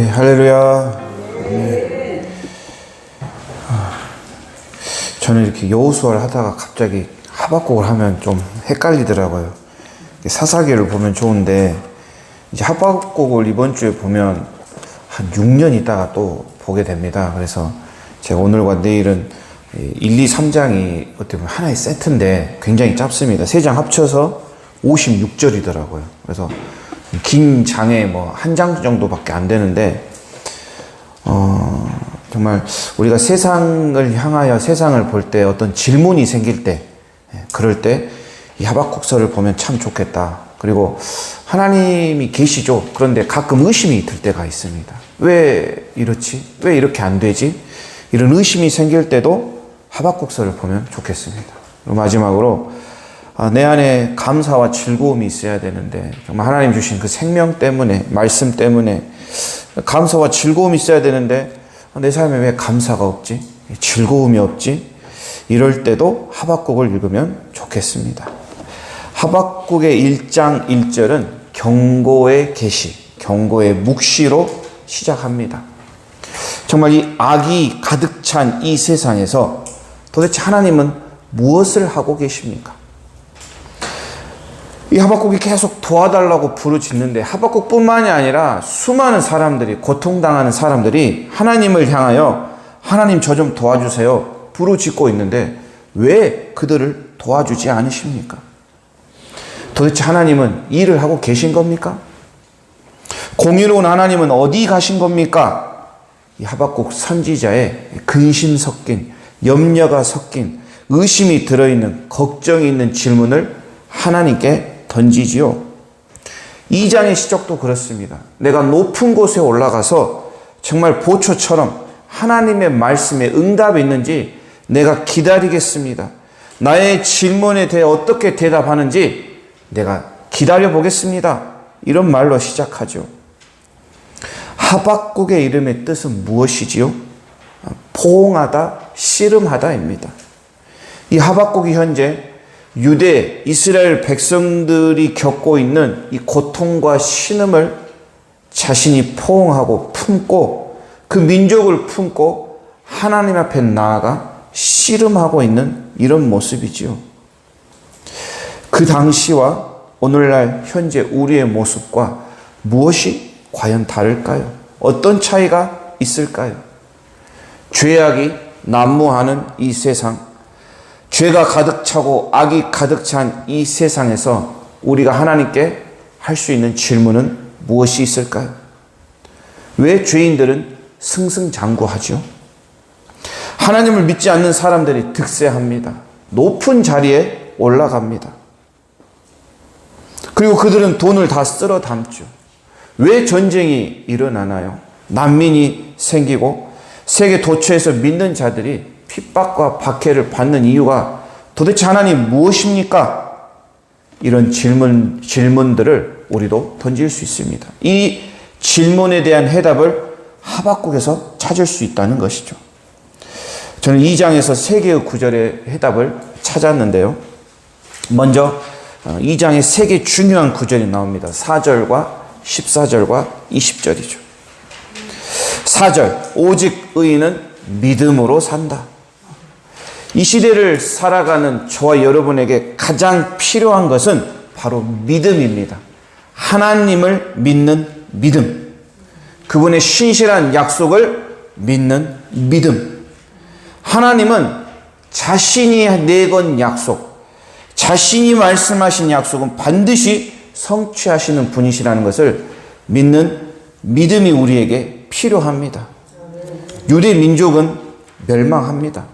네, 할렐루야. 네. 저는 이렇게 여호수아를 하다가 갑자기 하박국을 하면 좀 헷갈리더라고요. 사사기를 보면 좋은데 이제 하박국을 이번 주에 보면 한 6년 있다가 또 보게 됩니다. 그래서 제가 오늘과 내일은 1, 2, 3장이 어떻게 보면 하나의 세트인데 굉장히 짧습니다. 3장 합쳐서 56절이더라고요. 그래서 긴 장에 뭐 한 장 정도밖에 안 되는데 정말 우리가 세상을 향하여 세상을 볼 때 어떤 질문이 생길 때 그럴 때 이 하박국서를 보면 참 좋겠다. 그리고 하나님이 계시죠. 그런데 가끔 의심이 들 때가 있습니다. 왜 이렇지? 왜 이렇게 안 되지? 이런 의심이 생길 때도 하박국서를 보면 좋겠습니다. 그리고 마지막으로 내 안에 감사와 즐거움이 있어야 되는데 정말 하나님 주신 그 생명 때문에 말씀 때문에 감사와 즐거움이 있어야 되는데 내 삶에 왜 감사가 없지? 즐거움이 없지? 이럴 때도 하박국을 읽으면 좋겠습니다. 하박국의 1장 1절은 경고의 계시, 경고의 묵시로 시작합니다. 정말 이 악이 가득 찬 이 세상에서 도대체 하나님은 무엇을 하고 계십니까? 이 하박국이 계속 도와달라고 부르짖는데 하박국뿐만이 아니라 수많은 사람들이, 고통당하는 사람들이 하나님을 향하여 하나님 저 좀 도와주세요 부르짖고 있는데 왜 그들을 도와주지 않으십니까? 도대체 하나님은 일을 하고 계신 겁니까? 공의로운 하나님은 어디 가신 겁니까? 이 하박국 선지자의 근심 섞인, 염려가 섞인, 의심이 들어있는, 걱정이 있는 질문을 하나님께 던지지요. 2장의 시작도 그렇습니다. 내가 높은 곳에 올라가서 정말 보초처럼 하나님의 말씀에 응답이 있는지 내가 기다리겠습니다. 나의 질문에 대해 어떻게 대답하는지 내가 기다려 보겠습니다. 이런 말로 시작하죠. 하박국의 이름의 뜻은 무엇이지요? 포옹하다, 씨름하다입니다. 이 하박국이 현재 유대, 이스라엘 백성들이 겪고 있는 이 고통과 신음을 자신이 포옹하고 품고 그 민족을 품고 하나님 앞에 나아가 씨름하고 있는 이런 모습이지요. 그 당시와 오늘날 현재 우리의 모습과 무엇이 과연 다를까요? 어떤 차이가 있을까요? 죄악이 난무하는 이 세상, 죄가 가득 차고 악이 가득 찬 이 세상에서 우리가 하나님께 할 수 있는 질문은 무엇이 있을까요? 왜 죄인들은 승승장구하죠? 하나님을 믿지 않는 사람들이 득세합니다. 높은 자리에 올라갑니다. 그리고 그들은 돈을 다 쓸어 담죠. 왜 전쟁이 일어나나요? 난민이 생기고 세계 도처에서 믿는 자들이 핍박과 박해를 받는 이유가 도대체 하나님 무엇입니까? 이런 질문들을 우리도 던질 수 있습니다. 이 질문에 대한 해답을 하박국에서 찾을 수 있다는 것이죠. 저는 2장에서 3개의 구절의 해답을 찾았는데요. 먼저 2장에 3개 중요한 구절이 나옵니다. 4절과 14절과 20절이죠. 4절, 오직 의인은 믿음으로 산다. 이 시대를 살아가는 저와 여러분에게 가장 필요한 것은 바로 믿음입니다. 하나님을 믿는 믿음. 그분의 신실한 약속을 믿는 믿음. 하나님은 자신이 내건 약속, 자신이 말씀하신 약속은 반드시 성취하시는 분이시라는 것을 믿는 믿음이 우리에게 필요합니다. 유대 민족은 멸망합니다.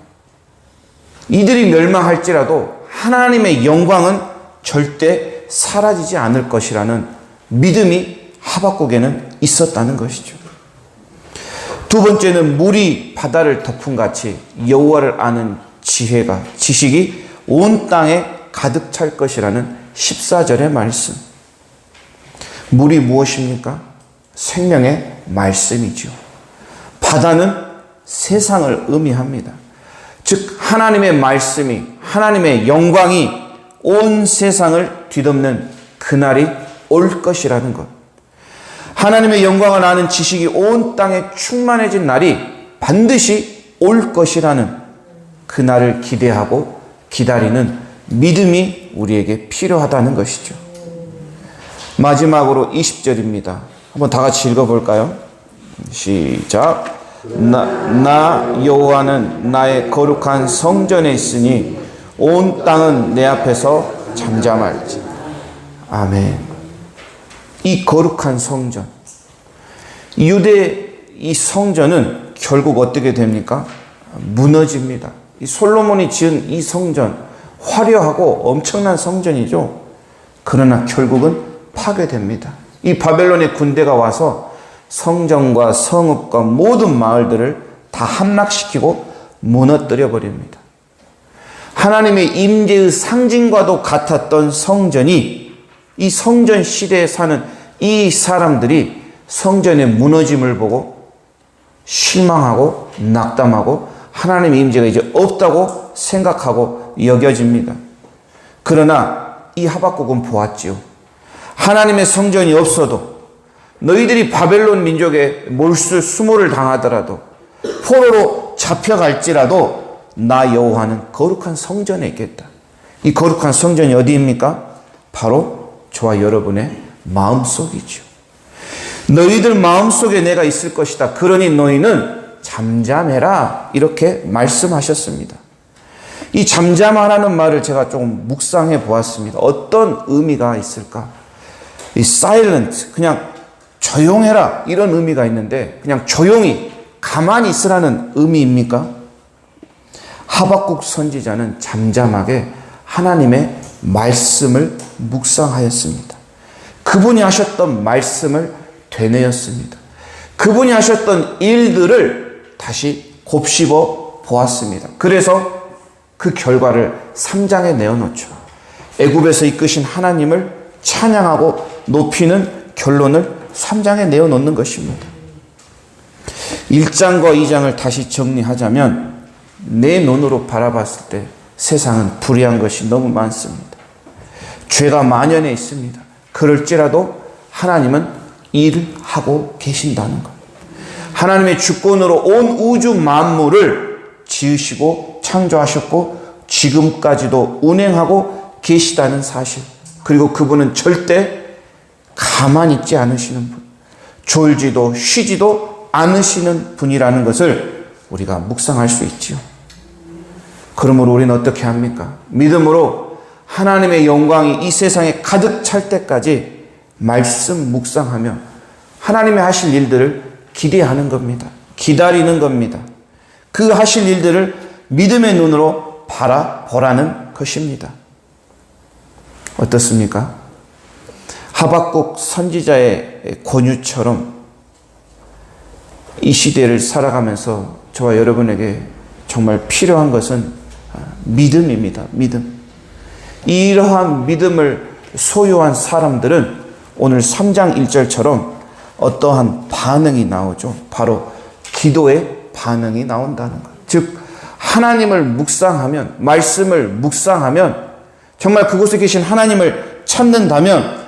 이들이 멸망할지라도 하나님의 영광은 절대 사라지지 않을 것이라는 믿음이 하박국에는 있었다는 것이죠. 두 번째는 물이 바다를 덮은 같이 여호와를 아는 지식이 온 땅에 가득 찰 것이라는 14절의 말씀. 물이 무엇입니까? 생명의 말씀이죠. 바다는 세상을 의미합니다. 즉 하나님의 말씀이, 하나님의 영광이 온 세상을 뒤덮는 그날이 올 것이라는 것. 하나님의 영광을 아는 지식이 온 땅에 충만해진 날이 반드시 올 것이라는 그 날을 기대하고 기다리는 믿음이 우리에게 필요하다는 것이죠. 마지막으로 20절입니다. 한번 다 같이 읽어볼까요? 시작. 나 여호와는 나의 거룩한 성전에 있으니 온 땅은 내 앞에서 잠잠할지. 아멘. 이 거룩한 성전, 유대 이 성전은 결국 어떻게 됩니까? 무너집니다. 이 솔로몬이 지은 이 성전, 화려하고 엄청난 성전이죠. 그러나 결국은 파괴됩니다. 이 바벨론의 군대가 와서 성전과 성읍과 모든 마을들을 다 함락시키고 무너뜨려 버립니다. 하나님의 임재의 상징과도 같았던 성전이, 이 성전 시대에 사는 이 사람들이 성전의 무너짐을 보고 실망하고 낙담하고 하나님의 임재가 이제 없다고 생각하고 여겨집니다. 그러나 이 하박국은 보았지요. 하나님의 성전이 없어도, 너희들이 바벨론 민족의 몰수 수모를 당하더라도, 포로로 잡혀갈지라도 나 여호와는 거룩한 성전에 있겠다. 이 거룩한 성전이 어디입니까? 바로 저와 여러분의 마음속이죠. 너희들 마음속에 내가 있을 것이다. 그러니 너희는 잠잠해라. 이렇게 말씀하셨습니다. 이 잠잠하라는 말을 제가 조금 묵상해 보았습니다. 어떤 의미가 있을까? 이 silent, 그냥 조용해라, 이런 의미가 있는데 그냥 조용히 가만히 있으라는 의미입니까? 하박국 선지자는 잠잠하게 하나님의 말씀을 묵상하였습니다. 그분이 하셨던 말씀을 되뇌었습니다. 그분이 하셨던 일들을 다시 곱씹어 보았습니다. 그래서 그 결과를 3장에 내어놓죠. 애굽에서 이끄신 하나님을 찬양하고 높이는 결론을 3장에 내어놓는 것입니다. 1장과 2장을 다시 정리하자면 내 눈으로 바라봤을 때 세상은 불의한 것이 너무 많습니다. 죄가 만연해 있습니다. 그럴지라도 하나님은 일하고 계신다는 것. 하나님의 주권으로 온 우주 만물을 지으시고 창조하셨고 지금까지도 운행하고 계시다는 사실. 그리고 그분은 절대 가만히 있지 않으시는 분, 졸지도 쉬지도 않으시는 분이라는 것을 우리가 묵상할 수 있지요. 그러므로 우리는 어떻게 합니까? 믿음으로 하나님의 영광이 이 세상에 가득 찰 때까지 말씀 묵상하며 하나님의 하실 일들을 기대하는 겁니다. 기다리는 겁니다. 그 하실 일들을 믿음의 눈으로 바라보라는 것입니다. 어떻습니까? 하박국 선지자의 권유처럼 이 시대를 살아가면서 저와 여러분에게 정말 필요한 것은 믿음입니다. 믿음. 이러한 믿음을 소유한 사람들은 오늘 3장 1절처럼 어떠한 반응이 나오죠. 바로 기도의 반응이 나온다는 것. 즉 하나님을 묵상하면, 말씀을 묵상하면, 정말 그곳에 계신 하나님을 찾는다면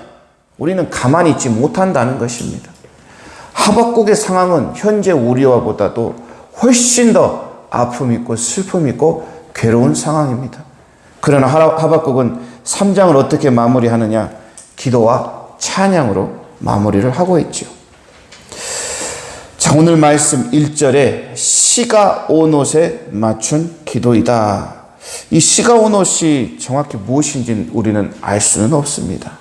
우리는 가만히 있지 못한다는 것입니다. 하박국의 상황은 현재 우리와 보다도 훨씬 더 아픔 있고 슬픔 있고 괴로운 상황입니다. 그러나 하박국은 3장을 어떻게 마무리하느냐? 기도와 찬양으로 마무리를 하고 있죠. 자, 오늘 말씀 1절에 시가 온 옷에 맞춘 기도이다. 이 시가 온 옷이 정확히 무엇인지 우리는 알 수는 없습니다.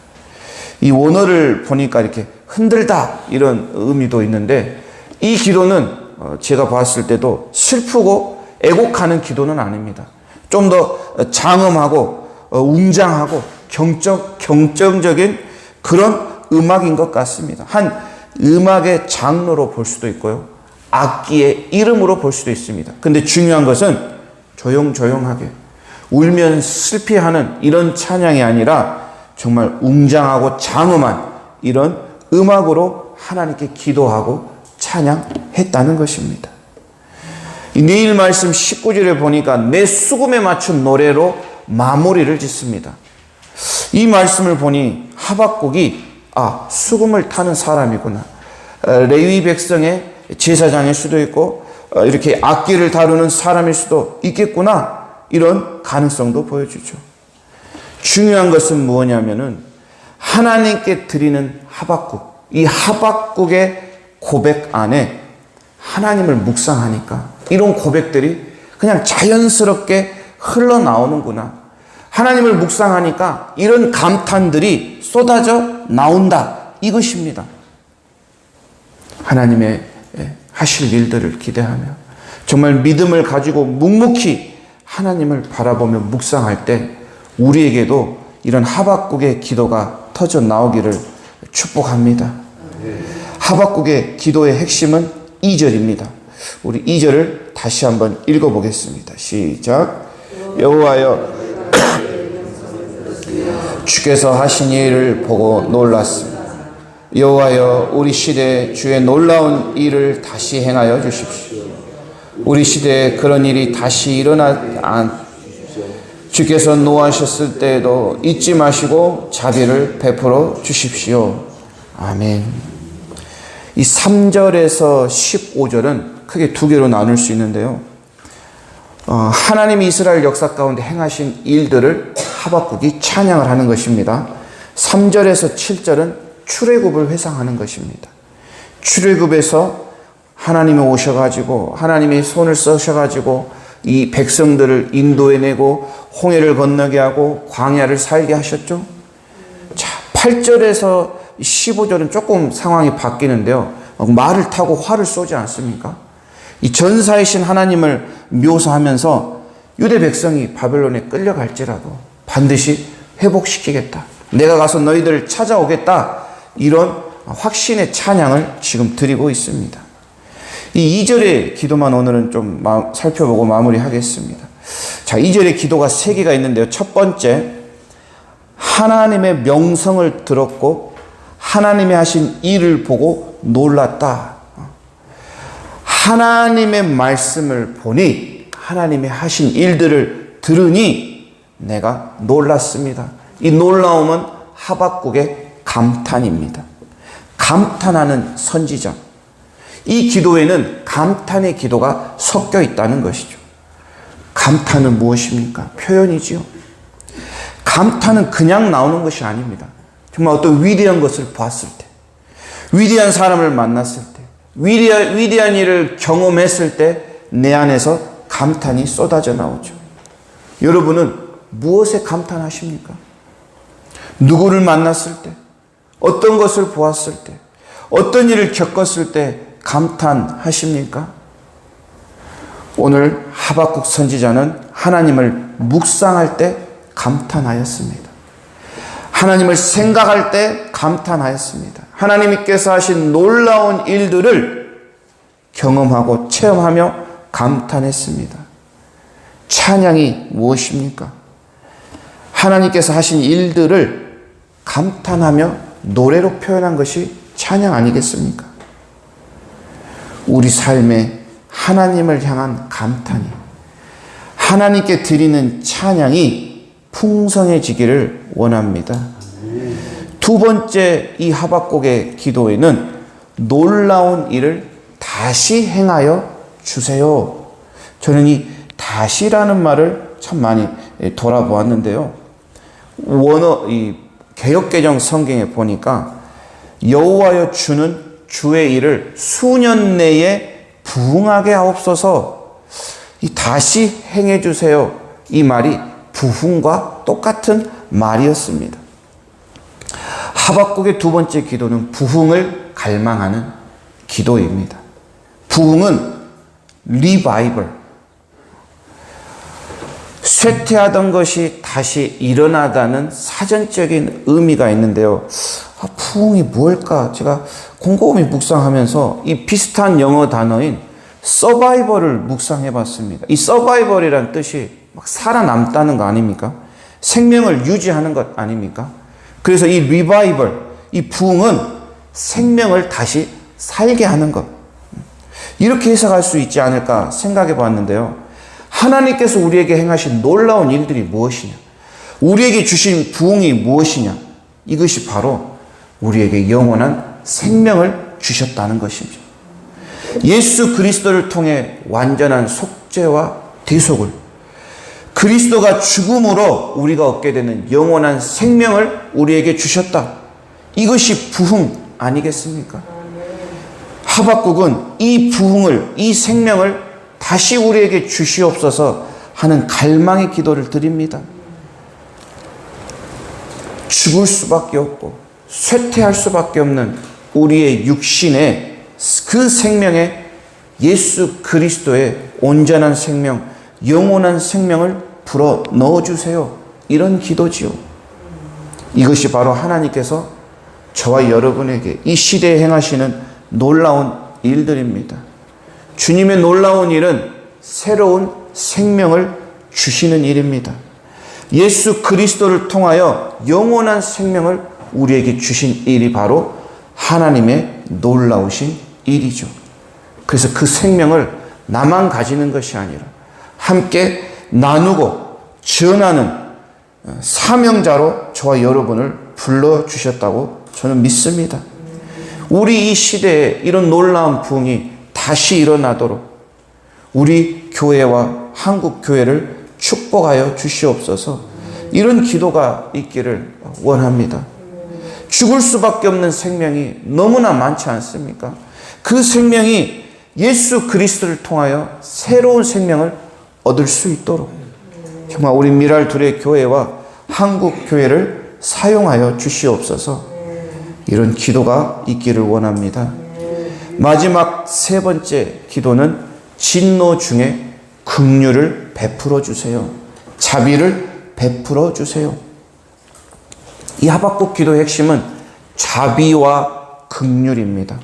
이 원어를 보니까 이렇게 흔들다 이런 의미도 있는데, 이 기도는 제가 봤을 때도 슬프고 애곡하는 기도는 아닙니다. 좀 더 장엄하고 웅장하고 경정적인 그런 음악인 것 같습니다. 한 음악의 장르로 볼 수도 있고요, 악기의 이름으로 볼 수도 있습니다. 근데 중요한 것은 조용조용하게 울면 슬피하는 이런 찬양이 아니라 정말 웅장하고 장엄한 이런 음악으로 하나님께 기도하고 찬양했다는 것입니다. 내일 말씀 19절에 보니까 내 수금에 맞춘 노래로 마무리를 짓습니다. 이 말씀을 보니 하박국이 수금을 타는 사람이구나, 레위 백성의 제사장일 수도 있고 이렇게 악기를 다루는 사람일 수도 있겠구나, 이런 가능성도 보여주죠. 중요한 것은 무엇냐면은 하나님께 드리는 하박국, 이 하박국의 고백 안에 하나님을 묵상하니까 이런 고백들이 그냥 자연스럽게 흘러나오는구나. 하나님을 묵상하니까 이런 감탄들이 쏟아져 나온다, 이것입니다. 하나님의 하실 일들을 기대하며 정말 믿음을 가지고 묵묵히 하나님을 바라보며 묵상할 때 우리에게도 이런 하박국의 기도가 터져 나오기를 축복합니다. 하박국의 기도의 핵심은 2절입니다. 우리 2절을 다시 한번 읽어보겠습니다. 시작. 여호와여, 주께서 하신 일을 보고 놀랐습니다. 여호와여, 우리 시대에 주의 놀라운 일을 다시 행하여 주십시오. 우리 시대에 그런 일이 다시 일어나 주께서 노하셨을 때에도 잊지 마시고 자비를 베풀어 주십시오. 아멘. 이 3절에서 15절은 크게 두 개로 나눌 수 있는데요. 하나님이 이스라엘 역사 가운데 행하신 일들을 하박국이 찬양을 하는 것입니다. 3절에서 7절은 출애굽을 회상하는 것입니다. 출애굽에서 하나님이 오셔가지고 하나님이 손을 써셔가지고 이 백성들을 인도해내고 홍해를 건너게 하고 광야를 살게 하셨죠. 자, 8절에서 15절은 조금 상황이 바뀌는데요. 말을 타고 활을 쏘지 않습니까? 이 전사이신 하나님을 묘사하면서 유대 백성이 바벨론에 끌려갈지라도 반드시 회복시키겠다, 내가 가서 너희들을 찾아오겠다, 이런 확신의 찬양을 지금 드리고 있습니다. 이 2절의 기도만 오늘은 좀 살펴보고 마무리하겠습니다. 자, 2절의 기도가 3개가 있는데요. 첫 번째, 하나님의 명성을 들었고 하나님이 하신 일을 보고 놀랐다. 하나님의 말씀을 보니 하나님이 하신 일들을 들으니 내가 놀랐습니다. 이 놀라움은 하박국의 감탄입니다. 감탄하는 선지자. 이 기도에는 감탄의 기도가 섞여 있다는 것이죠. 감탄은 무엇입니까? 표현이지요. 감탄은 그냥 나오는 것이 아닙니다. 정말 어떤 위대한 것을 보았을 때, 위대한 사람을 만났을 때, 위대한 일을 경험했을 때 내 안에서 감탄이 쏟아져 나오죠. 여러분은 무엇에 감탄하십니까? 누구를 만났을 때, 어떤 것을 보았을 때, 어떤 일을 겪었을 때 감탄하십니까? 오늘 하박국 선지자는 하나님을 묵상할 때 감탄하였습니다. 하나님을 생각할 때 감탄하였습니다. 하나님께서 하신 놀라운 일들을 경험하고 체험하며 감탄했습니다. 찬양이 무엇입니까? 하나님께서 하신 일들을 감탄하며 노래로 표현한 것이 찬양 아니겠습니까? 우리 삶에 하나님을 향한 감탄이, 하나님께 드리는 찬양이 풍성해지기를 원합니다. 두 번째, 이 하박국의 기도에는 놀라운 일을 다시 행하여 주세요. 저는 이 다시라는 말을 참 많이 돌아보았는데요. 이 개역개정 성경에 보니까 여호와여, 주는 주의 일을 수년 내에 부흥하게 하옵소서, 이 다시 행해 주세요, 이 말이 부흥과 똑같은 말이었습니다. 하박국의 두 번째 기도는 부흥을 갈망하는 기도입니다. 부흥은 리바이벌, 쇠퇴하던 것이 다시 일어나다는 사전적인 의미가 있는데요. 부흥이 무엇일까? 제가 곰곰이 묵상하면서 이 비슷한 영어 단어인 서바이벌을 묵상해 봤습니다. 이 서바이벌이란 뜻이 막 살아남다는 거 아닙니까? 생명을 유지하는 것 아닙니까? 그래서 이 리바이벌, 이 부흥은 생명을 다시 살게 하는 것, 이렇게 해석할 수 있지 않을까 생각해 봤는데요. 하나님께서 우리에게 행하신 놀라운 일들이 무엇이냐, 우리에게 주신 부흥이 무엇이냐, 이것이 바로 우리에게 영원한 생명을 주셨다는 것입니다. 예수 그리스도를 통해 완전한 속죄와 대속을, 그리스도가 죽음으로 우리가 얻게 되는 영원한 생명을 우리에게 주셨다. 이것이 부흥 아니겠습니까? 하박국은 이 부흥을, 이 생명을 다시 우리에게 주시옵소서 하는 갈망의 기도를 드립니다. 죽을 수밖에 없고 쇠퇴할 수밖에 없는 우리의 육신의 그 생명에 예수 그리스도의 온전한 생명, 영원한 생명을 불어 넣어주세요. 이런 기도지요. 이것이 바로 하나님께서 저와 여러분에게 이 시대에 행하시는 놀라운 일들입니다. 주님의 놀라운 일은 새로운 생명을 주시는 일입니다. 예수 그리스도를 통하여 영원한 생명을 우리에게 주신 일이 바로 하나님의 놀라우신 일이죠. 그래서 그 생명을 나만 가지는 것이 아니라 함께 나누고 전하는 사명자로 저와 여러분을 불러주셨다고 저는 믿습니다. 우리 이 시대에 이런 놀라운 부흥이 다시 일어나도록 우리 교회와 한국 교회를 축복하여 주시옵소서. 이런 기도가 있기를 원합니다. 죽을 수밖에 없는 생명이 너무나 많지 않습니까? 그 생명이 예수 그리스도를 통하여 새로운 생명을 얻을 수 있도록 정말 우리 미랄 둘의 교회와 한국 교회를 사용하여 주시옵소서. 이런 기도가 있기를 원합니다. 마지막 세 번째 기도는 진노 중에 긍휼을 베풀어 주세요. 자비를 베풀어 주세요. 이 하박국 기도의 핵심은 자비와 긍휼입니다.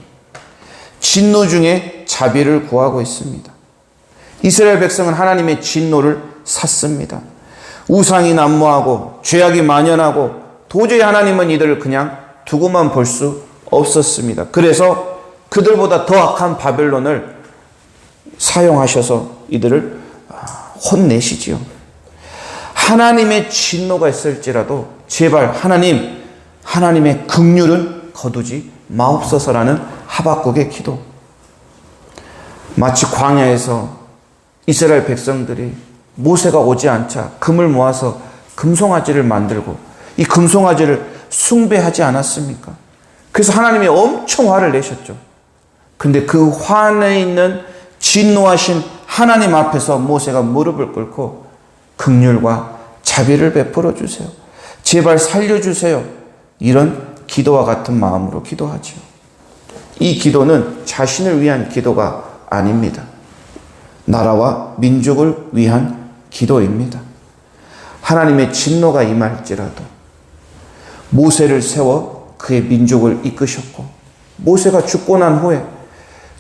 진노 중에 자비를 구하고 있습니다. 이스라엘 백성은 하나님의 진노를 샀습니다. 우상이 난무하고 죄악이 만연하고 도저히 하나님은 이들을 그냥 두고만 볼 수 없었습니다. 그래서 그들보다 더 악한 바벨론을 사용하셔서 이들을 혼내시지요. 하나님의 진노가 있을지라도 제발 하나님의 긍휼은 거두지 마옵소서라는 하박국의 기도. 마치 광야에서 이스라엘 백성들이 모세가 오지 않자 금을 모아서 금송아지를 만들고 이 금송아지를 숭배하지 않았습니까? 그래서 하나님이 엄청 화를 내셨죠. 근데 그 화내 있는 진노하신 하나님 앞에서 모세가 무릎을 꿇고 긍휼과 자비를 베풀어 주세요. 제발 살려주세요. 이런 기도와 같은 마음으로 기도하지요. 이 기도는 자신을 위한 기도가 아닙니다. 나라와 민족을 위한 기도입니다. 하나님의 진노가 임할지라도 모세를 세워 그의 민족을 이끄셨고, 모세가 죽고 난 후에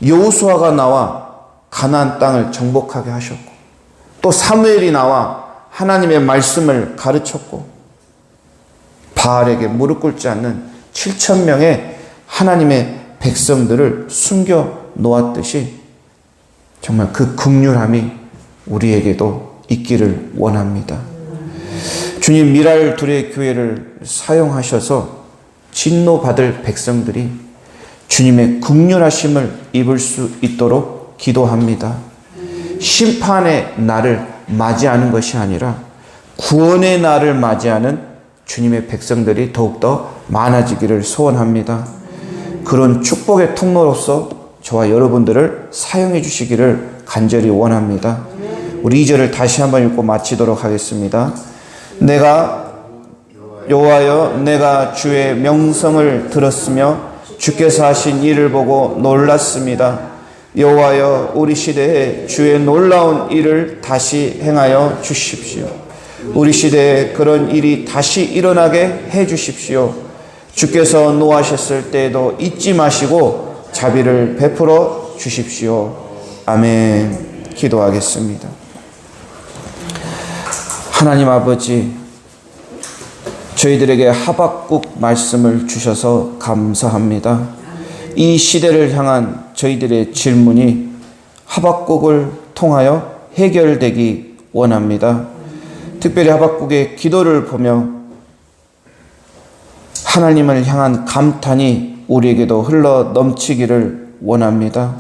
여호수아가 나와 가나안 땅을 정복하게 하셨고, 또 사무엘이 나와 하나님의 말씀을 가르쳤고, 바알에게 무릎 꿇지 않는 7,000명의 하나님의 백성들을 숨겨 놓았듯이 정말 그 긍휼함이 우리에게도 있기를 원합니다. 주님, 미랄 둘의 교회를 사용하셔서 진노받을 백성들이 주님의 긍휼하심을 입을 수 있도록 기도합니다. 심판의 날을 맞이하는 것이 아니라 구원의 날을 맞이하는 주님의 백성들이 더욱더 많아지기를 소원합니다. 그런 축복의 통로로서 저와 여러분들을 사용해 주시기를 간절히 원합니다. 우리 2절을 다시 한번 읽고 마치도록 하겠습니다. 여호와여, 내가 주의 명성을 들었으며 주께서 하신 일을 보고 놀랐습니다. 여호와여, 우리 시대에 주의 놀라운 일을 다시 행하여 주십시오. 우리 시대에 그런 일이 다시 일어나게 해 주십시오. 주께서 노하셨을 때에도 잊지 마시고 자비를 베풀어 주십시오. 아멘. 기도하겠습니다. 하나님 아버지, 저희들에게 하박국 말씀을 주셔서 감사합니다. 이 시대를 향한 저희들의 질문이 하박국을 통하여 해결되기 원합니다. 특별히 하박국의 기도를 보며 하나님을 향한 감탄이 우리에게도 흘러 넘치기를 원합니다.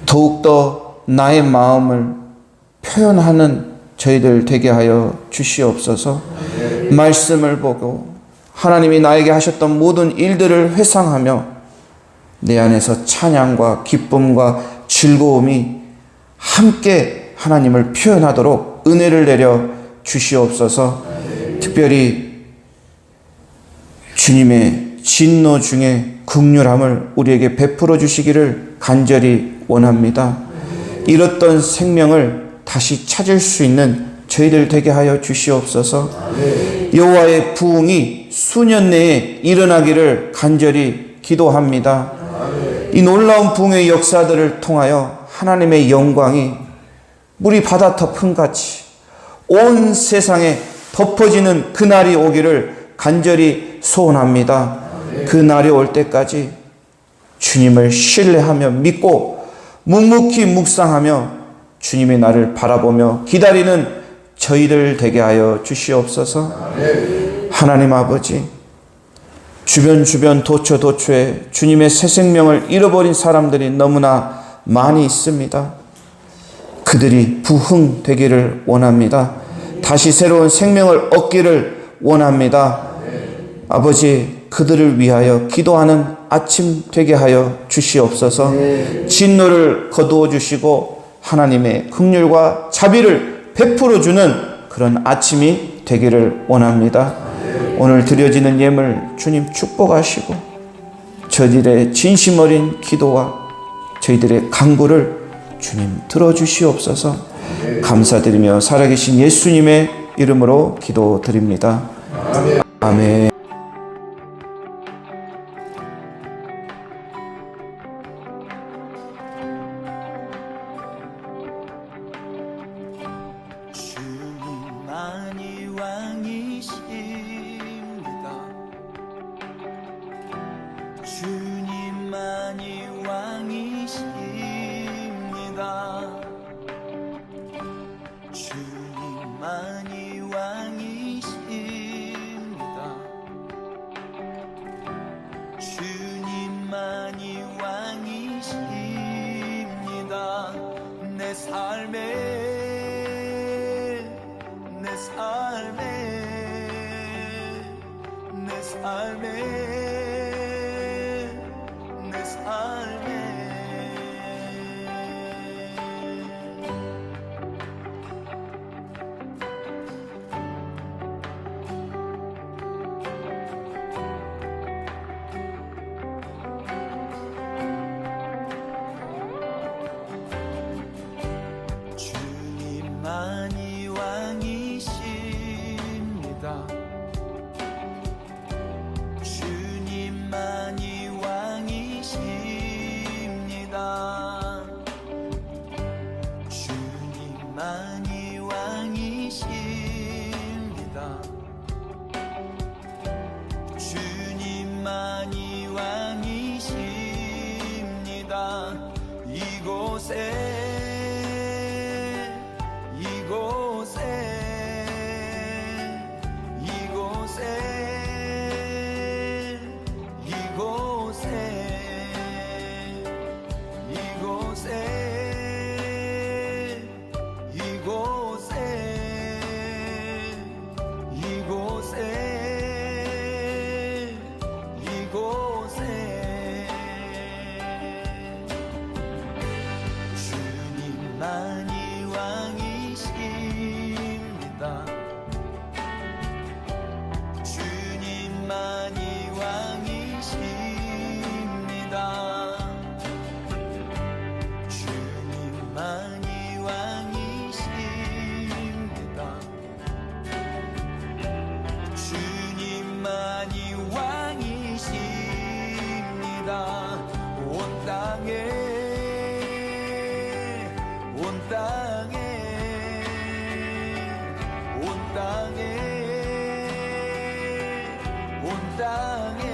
더욱더 나의 마음을 표현하는 저희들 되게 하여 주시옵소서. 말씀을 보고 하나님이 나에게 하셨던 모든 일들을 회상하며 내 안에서 찬양과 기쁨과 즐거움이 함께 하나님을 표현하도록 은혜를 내려 주시옵소서. 특별히 주님의 진노 중에 긍휼함을 우리에게 베풀어 주시기를 간절히 원합니다. 잃었던 생명을 다시 찾을 수 있는 저희들 되게 하여 주시옵소서. 여호와의 부흥이 수년 내에 일어나기를 간절히 기도합니다. 이 놀라운 부흥의 역사들을 통하여 하나님의 영광이 물이 바다 터풍같이 온 세상에 덮어지는 그날이 오기를 간절히 소원합니다. 그 날이 올 때까지 주님을 신뢰하며 믿고 묵묵히 묵상하며 주님의 날을 바라보며 기다리는 저희들 되게 하여 주시옵소서. 하나님 아버지, 주변 도처에 주님의 새 생명을 잃어버린 사람들이 너무나 많이 있습니다. 그들이 부흥되기를 원합니다. 다시 새로운 생명을 얻기를 원합니다. 아버지, 그들을 위하여 기도하는 아침 되게 하여 주시옵소서. 진노를 거두어 주시고 하나님의 긍휼과 자비를 베풀어 주는 그런 아침이 되기를 원합니다. 오늘 드려지는 예물 주님 축복하시고 저희들의 진심 어린 기도와 저희들의 간구를 주님 들어주시옵소서. 감사드리며 살아계신 예수님의 이름으로 기도드립니다. 아멘. 주님만이 왕이십니다. 주님만이 왕이십니다. 주님만이 왕이십니다. 주님만이 왕이십니다. 내 삶에 주님만이 왕이십니다. 주님만이 왕이십니다. 주님만이 왕이십니다. 주님만이 왕이십니다. 이곳에 주님만이 왕이십니다. 주님만이 왕이십니다. 주님만이 왕이십니다. 주님만이 왕이십니다. 온 땅에 온 땅에